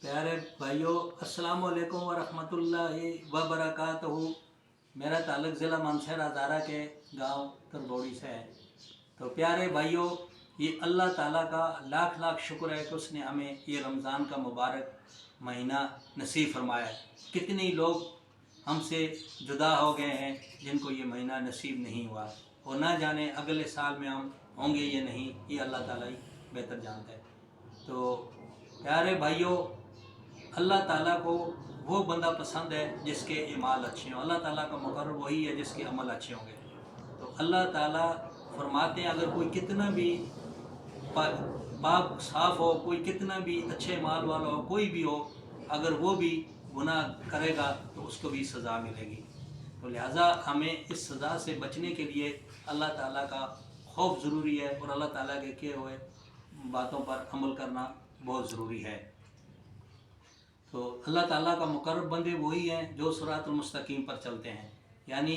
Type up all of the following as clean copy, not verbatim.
پیارے بھائیوں، السلام علیکم ورحمۃ اللہ وبرکاتہ۔ میرا تعلق ضلع مانسہر ہزارہ کے گاؤں تربوڑی سے ہے۔ تو پیارے بھائیوں، یہ اللہ تعالیٰ کا لاکھ لاکھ شکر ہے کہ اس نے ہمیں یہ رمضان کا مبارک مہینہ نصیب فرمایا ہے۔ کتنی لوگ ہم سے جدا ہو گئے ہیں جن کو یہ مہینہ نصیب نہیں ہوا، اور نہ جانے اگلے سال میں ہم ہوں گے یا نہیں، یہ اللہ تعالیٰ ہی بہتر جانتا ہے۔ تو پیارے بھائیوں، اللہ تعالیٰ کو وہ بندہ پسند ہے جس کے اعمال اچھے ہوں۔ اللہ تعالیٰ کا مقرر وہی ہے جس کے عمل اچھے ہوں گے۔ تو اللہ تعالیٰ فرماتے ہیں اگر کوئی کتنا بھی پاک صاف ہو، کوئی کتنا بھی اچھے مال والا ہو، کوئی بھی ہو، اگر وہ بھی گناہ کرے گا تو اس کو بھی سزا ملے گی۔ تو لہٰذا ہمیں اس سزا سے بچنے کے لیے اللہ تعالیٰ کا خوف ضروری ہے، اور اللہ تعالیٰ کے کیے ہوئے باتوں پر عمل کرنا بہت ضروری ہے۔ تو اللہ تعالیٰ کا مقرب بندے وہی ہیں جو صراط المستقیم پر چلتے ہیں۔ یعنی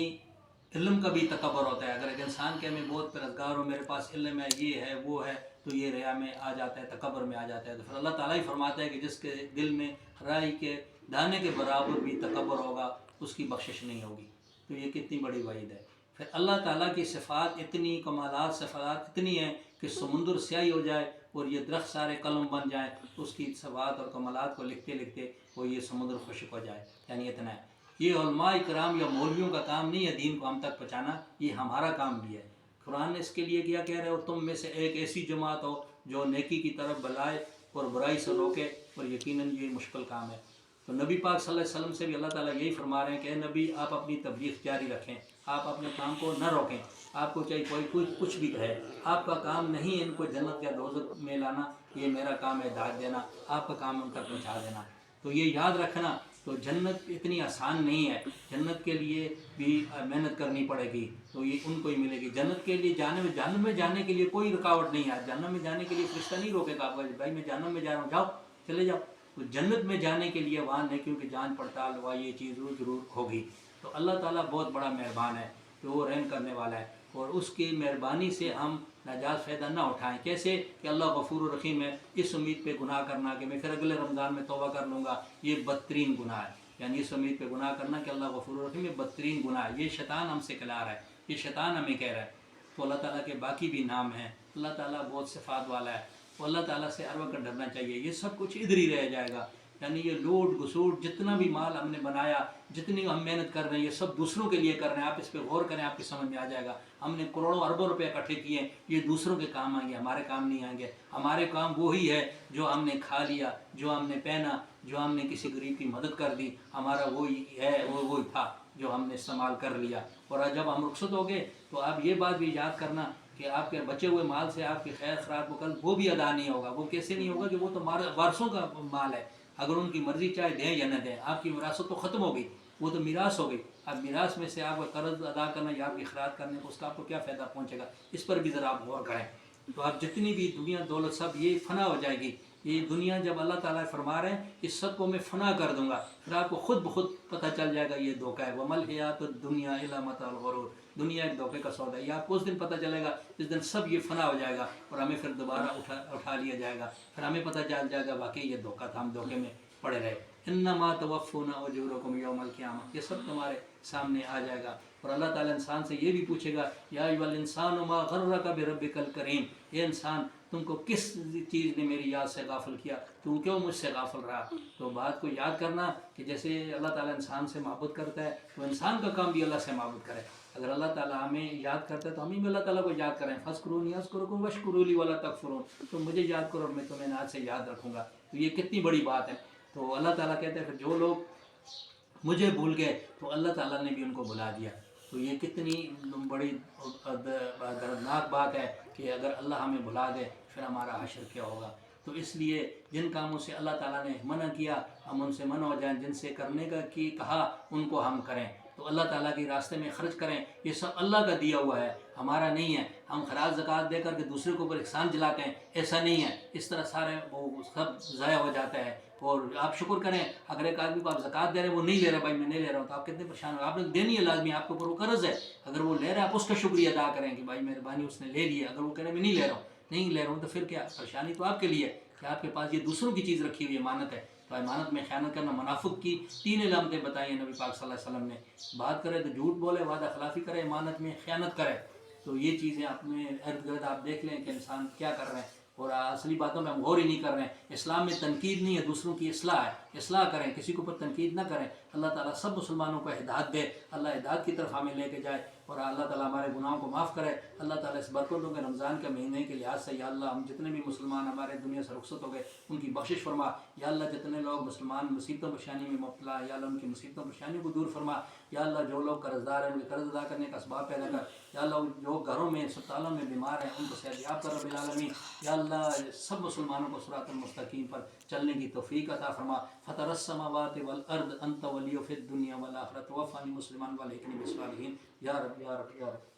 علم کا بھی تکبر ہوتا ہے۔ اگر ایک انسان کہ میں بہت پرہیزگار ہوں، میرے پاس علم ہے، یہ ہے وہ ہے، تو یہ ریا میں آ جاتا ہے، تکبر میں آ جاتا ہے۔ تو پھر اللہ تعالیٰ ہی فرماتا ہے کہ جس کے دل میں رائی کے دانے کے برابر بھی تکبر ہوگا اس کی بخشش نہیں ہوگی۔ تو یہ کتنی بڑی وعید ہے۔ پھر اللہ تعالیٰ کی صفات اتنی، کمالات صفات اتنی ہیں کہ سمندر سیاہی ہو جائے اور یہ درخت سارے قلم بن جائیں تو اس کی صفات اور کمالات کو لکھتے لکھتے وہ یہ سمندر خشک ہو جائے۔ یعنی اتنا ہے۔ یہ علماء کرام یا مولویوں کا کام نہیں ہے دین کو ہم تک پہنچانا، یہ ہمارا کام بھی ہے۔ قرآن نے اس کے لیے کیا کہہ رہے ہو، تم میں سے ایک ایسی جماعت ہو جو نیکی کی طرف بلائے اور برائی سے روکے، اور یقیناً یہ مشکل کام ہے۔ تو نبی پاک صلی اللہ علیہ وسلم سے بھی اللہ تعالیٰ یہی فرما رہے ہیں کہ اے نبی، آپ اپنی تبلیغ جاری رکھیں، آپ اپنے کام کو نہ روکیں۔ آپ کو چاہیے کوئی کچھ بھی کہے، آپ کا کام نہیں ان کو جنت یا دوزخ میں لانا، یہ میرا کام ہے ہدایت دینا، آپ کا کام ان تک پہنچا دینا۔ تو یہ یاد رکھنا۔ تو جنت اتنی آسان نہیں ہے، جنت کے لیے بھی محنت کرنی پڑے گی، تو یہ ان کو ہی ملے گی۔ جنت کے لیے جہنم میں جانے کے لیے کوئی رکاوٹ نہیں ہے۔ جہنم میں جانے کے لیے فرشتہ نہیں روکے گا آپ کو، بھائی میں جہنم میں جا رہا ہوں، جاؤ چلے جاؤ۔ تو جنت میں جانے کے لیے وہاں نیکیوں کی جانچ پڑتال ہوا، یہ چیز ضرور ہوگی۔ تو اللہ تعالیٰ بہت بڑا مہربان ہے کہ وہ رحم کرنے والا ہے، اور اس کی مہربانی سے ہم ناجائز فائدہ نہ اٹھائیں۔ کیسے کہ اللہ غفور و رحیم ہے۔ اس امید پہ گناہ کرنا کہ میں پھر اگلے رمضان میں توبہ کر لوں گا، یہ بدترین گناہ ہے۔ یعنی اس امید پہ گناہ کرنا کہ اللہ غفور و رحیم، یہ بدترین گناہ ہے۔ یہ شیطان ہم سے کھلا رہا ہے، یہ شیطان ہمیں کہہ رہا ہے۔ تو اللہ تعالیٰ کے باقی بھی نام ہیں، اللہ تعالیٰ بہت صفات والا ہے، تو اللہ تعالیٰ سے ہر وقت ڈرنا چاہیے۔ یہ سب کچھ ادھر ہی رہ جائے گا۔ یعنی یہ لوٹ گسوٹ جتنا بھی مال ہم نے بنایا، جتنی ہم محنت کر رہے ہیں، یہ سب دوسروں کے لیے کر رہے ہیں۔ آپ اس پہ غور کریں، آپ کی سمجھ میں آ جائے گا۔ ہم نے کروڑوں اربوں روپے اکٹھے کیے ہیں، یہ دوسروں کے کام آئیں گے، ہمارے کام نہیں آئیں گے۔ ہمارے کام وہی ہے جو ہم نے کھا لیا، جو ہم نے پہنا، جو ہم نے کسی غریب کی مدد کر دی، ہمارا وہی ہے، وہی تھا جو ہم نے استعمال کر لیا۔ اور جب ہم رخصت ہو گئے تو آپ یہ بات بھی یاد کرنا کہ آپ کے بچے ہوئے مال سے آپ کی خیر خراب کو کل وہ بھی ادا نہیں ہوگا۔ وہ کیسے نہیں ہوگا کہ وہ تو وارثوں کا مال ہے، اگر ان کی مرضی چاہے دیں یا نہ دیں، آپ کی وراثت تو ختم ہو گئی، وہ تو میراث ہو گئی۔ اب میراث میں سے آپ کا قرض ادا کرنا یا آپ کی خیرات کرنے کو، اس کا آپ کو کیا فائدہ پہنچے گا، اس پر بھی ذرا آپ غور کریں۔ تو آپ جتنی بھی دنیا دولت سب یہ فنا ہو جائے گی۔ یہ دنیا جب اللہ تعالیٰ فرما رہے ہیں اس سب کو میں فنا کر دوں گا، پھر آپ کو خود بخود پتہ چل جائے گا یہ دھوکہ ہے۔ وَمَا الْحَيَاةُ الدُّنْيَا إِلَّا مَتَاعُ الْغُرُورِ۔ دنیا ایک دھوکے کا سودا ہے۔ یہ آپ کو اس دن پتہ چلے گا جس دن سب یہ فنا ہو جائے گا، اور ہمیں پھر دوبارہ اٹھا لیا جائے گا۔ پھر ہمیں پتہ چل جائے گا واقعی یہ دھوکہ تھا، ہم دھوکے میں پڑے رہے۔ انما توفون اجورکم یوم القیامہ، یہ سب تمہارے سامنے آ جائے گا۔ اور اللہ تعالیٰ انسان سے یہ بھی پوچھے گا، یا ایھا الانسان ما غرک بربک الکریم، یہ انسان تم کو کس چیز نے میری یاد سے غافل کیا، تم کیوں مجھ سے غافل رہا۔ تو بات کو یاد کرنا کہ جیسے اللہ تعالیٰ انسان سے محبت کرتا ہے تو انسان کا کام بھی اللہ سے محبت کرے۔ اگر اللہ تعالیٰ ہمیں یاد کرتا ہے تو ہم بھی اللہ تعالیٰ کو یاد کریں۔ فاذکرونی اذکرکم واشکروا لی ولا تکفرون، تم مجھے یاد کرو اور میں تمہیں آج سے یاد رکھوں گا۔ تو یہ کتنی بڑی بات ہے۔ تو اللہ تعالیٰ کہتے ہیں پھر جو لوگ مجھے بھول گئے تو اللہ تعالیٰ نے بھی ان کو بھلا دیا۔ تو یہ کتنی بڑی دردناک بات ہے کہ اگر اللہ ہمیں بھلا دے پھر ہمارا حشر کیا ہوگا۔ تو اس لیے جن کاموں سے اللہ تعالیٰ نے منع کیا ہم ان سے منع ہو جائیں، جن سے کرنے کا کی کہا ان کو ہم کریں۔ تو اللہ تعالیٰ کے راستے میں خرچ کریں، یہ سب اللہ کا دیا ہوا ہے، ہمارا نہیں ہے۔ ہم خراج زکوٰۃ دے کر کے دوسرے کے اوپر احسان جلاتے ہیں، ایسا نہیں ہے۔ اس طرح سارے وہ سب ضائع ہو جاتا ہے۔ اور آپ شکر کریں، اگر ایک آدمی کو آپ زکوٰۃ دے رہے ہیں وہ نہیں لے رہا، بھائی میں نہیں لے رہا ہوں، تو آپ کتنے پریشان ہو، آپ نے دینی ہے لازمی، آپ کے اوپر وہ قرض ہے۔ اگر وہ لے رہا ہے آپ اس کا شکریہ ادا کریں کہ بھائی مہربانی اس نے لے لیا۔ اگر وہ کہہ رہے ہیں میں نہیں لے رہا ہوں، نہیں لے رہا ہوں، تو پھر کیا پریشانی تو آپ کے لیے۔ کہ آپ کے پاس یہ دوسروں کی چیز رکھی ہوئی امانت ہے، تو امانت میں خیانت کرنا، منافق کی 3 علامتیں بتائی ہیں نبی پاک صلی اللہ علیہ وسلم نے، بات کرے تو جھوٹ بولے، وعدہ خلافی کرے، امانت میں خیانت کرے۔ تو یہ چیزیں اپنے ارد گرد آپ دیکھ لیں کہ انسان کیا کر رہے ہیں، اور اصلی باتوں میں ہم غور ہی نہیں کر رہے ہیں۔ اسلام میں تنقید نہیں ہے، دوسروں کی اصلاح ہے، اصلاح کریں، کسی کے اوپر تنقید نہ کریں۔ اللہ تعالیٰ سب مسلمانوں کو ہدایت دے، اللہ ہدایت کی طرف ہمیں لے کے جائے، اور اللہ تعالیٰ ہمارے گناہوں کو معاف کرے۔ اللہ تعالیٰ اس برکتوں کے رمضان کے مہینے کے لحاظ سے یا اللہ ہم جتنے بھی مسلمان ہمارے دنیا سے رخصت ہو گئے ان کی بخشش فرما، یا اللہ جتنے لوگ مسلمان مصیبتوں پریشانی میں مبتلا ہے یا اللہ ان کی مصیبتوں پریشانیوں کو دور فرما، یا اللہ جو لوگ قرض دار ہیں ان کے قرض ادا کرنے کا اسباب پیدا کر، یا اللہ جو گھروں میں اسپتالوں میں بیمار ہیں ان کو صحت یاب کر رب العالمین، یا اللہ سب مسلمانوں کو صراط المستقیم پر چلنے کی توفیق عطا فرما۔ فطر السماوات والارض انت ولی فی الدنیا والآخرۃ توفنی مسلما والحقنی بالصالحین، یا رب یا رب یا رب۔